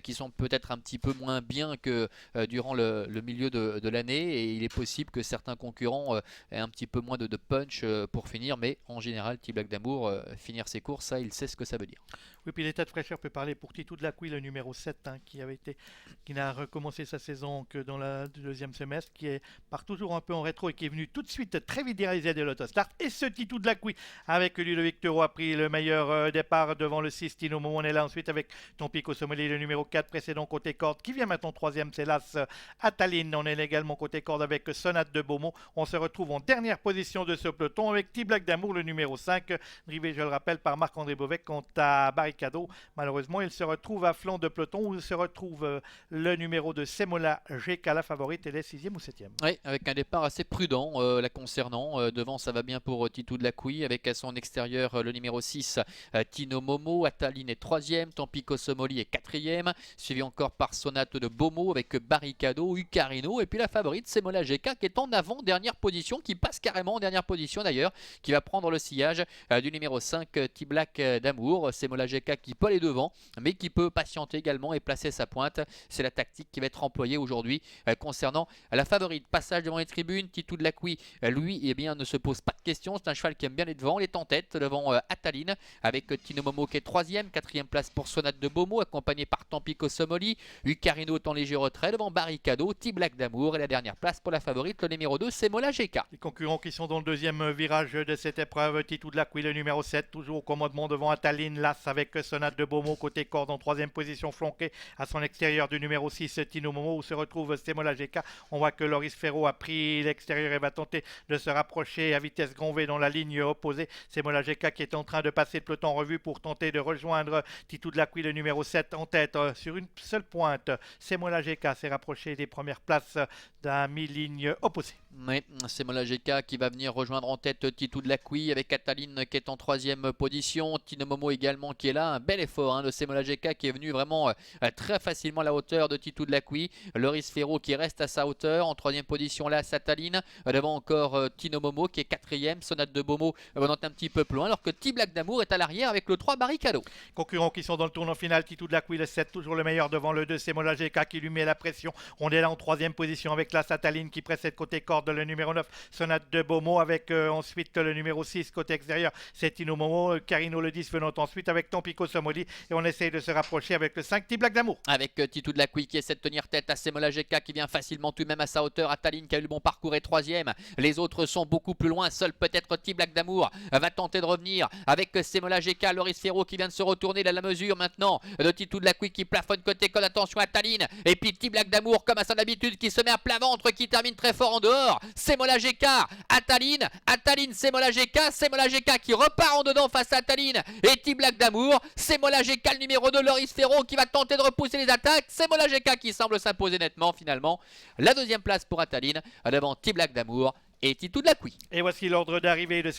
qui sont peut-être un petit peu moins bien que durant le milieu de l'année, et il est possible que certains concurrents aient un petit peu moins de punch pour finir, mais en général T-Black d'Amour, finir ses courses, ça il sait ce que ça veut dire. Oui, puis l'état de fraîcheur peut parler pour Titou de la Couille, le numéro 7, hein, qui n'a recommencé sa saison que dans le deuxième semestre, part toujours un peu en rétro et qui est venu tout de suite très vite réaliser de l'autostart. Et ce Titou de la Couille, avec Ludovic Thureau, a pris le meilleur départ devant le 6, Tino Momo. On est là ensuite avec Tompico Sommelier, le numéro 4, précédent côté corde, qui vient maintenant troisième, c'est l'As Ataline. On est également côté corde avec Sonate de Beaumont. On se retrouve en dernière position de ce peloton avec T-Black d'Amour, le numéro 5, drivé, je le rappelle, par Marc-André Beauvais quant à Barricado. Malheureusement, il se retrouve à flanc de peloton où se retrouve le numéro de Semola GK, la favorite, elle est 6e ou 7e. Oui, avec un départ assez prudent la concernant. Devant, ça va bien pour Titou de la Couille, avec à son extérieur le numéro 6, Tino Momo. Ataline est 3e, Tampico Somoli est 4e, suivi encore par Sonate de Beaumont avec Barricado, Ucarino, et puis la favorite, Semola GK, qui est en avant, dernière position, qui passe carrément en dernière position d'ailleurs, qui va prendre le sillage du numéro 5, T-Black d'Amour. Semola GK qui peut aller devant, mais qui peut patienter également et placer sa pointe. C'est la tactique qui va être employée aujourd'hui concernant la favorite. Passage devant les tribunes, Titou de la Couille, lui, eh bien, ne se pose pas de questions. C'est un cheval qui aime bien les devant. Il est en tête devant Ataline, avec Tino Momo qui est 3e, 4e place pour Sonate de Beaumont, accompagné par Tampico Somoli. Ucarino est en léger retrait devant Barricado, T-Black d'Amour, et la dernière place pour la favorite, le numéro 2, Semola GK. Les concurrents qui sont dans le deuxième virage de cette épreuve, Titou de la Couille, le numéro 7, toujours au commandement devant Ataline, l'As avec Sonate de Beaumont, côté corde en troisième position, flanqué à son extérieur du numéro 6, Tino Momo, où se retrouve Semola GK. On voit que Loris Ferro a pris l'extérieur et va tenter de se rapprocher à vitesse grand V dans la ligne opposée. Semola GK qui est en train de passer le peloton en revue pour tenter de rejoindre Titou de la Couille, le numéro 7, en tête sur une seule pointe. Semola GK s'est rapproché des premières places d'un mi-ligne opposée. Oui, Semola GK qui va venir rejoindre en tête Titou de la Couille, avec Ataline qui est en troisième position, Tino Momo également qui est là. Un bel effort de Semola GK qui est venu vraiment très facilement à la hauteur de Titou de la Couille. Loris Ferro qui reste à sa hauteur en troisième position là, Ataline, devant encore Tino Momo qui est quatrième, Sonate de Beaumont venant un petit peu plus loin, alors que T-Black d'Amour est à l'arrière avec le 3, Barricado. Concurrents qui sont dans le tournant final, Titou de la Couille, le 7, toujours le meilleur devant le 2, Semola GK qui lui met la pression. On est là en troisième position avec la Ataline qui précède côté corde le numéro 9, Sonate de Beaumont, avec ensuite le numéro 6 côté extérieur, c'est Tino Momo, Carino le 10 venant ensuite avec Tampico Somoli, et on essaye de se rapprocher avec le 5, T-Black d'Amour. Avec Titou de la Couille qui essaie de tenir tête à Semola GK qui vient facilement tout de même à sa hauteur. Ataline qui a eu le bon parcours est troisième. Les autres sont beaucoup plus loin. Seul peut-être T-Black d'Amour va tenter de revenir avec Semola GK. Loris Ferro qui vient de se retourner à la mesure maintenant de Titou de la Couille qui plafonne côté code. Attention à Ataline. Et puis T-Black d'Amour comme à son habitude qui se met à plat ventre, qui termine très fort en dehors. Semola GK, Ataline, Semola GK qui repart en dedans face à Ataline et T-Black d'Amour. Semola GK le numéro 2, Loris Ferro qui va tenter de repousser les attaques. Semola GK qui semble s'imposer nettement finalement. La deuxième place pour Ataline devant T-Black d'Amour et Titou de la Couille. Et voici l'ordre d'arrivée de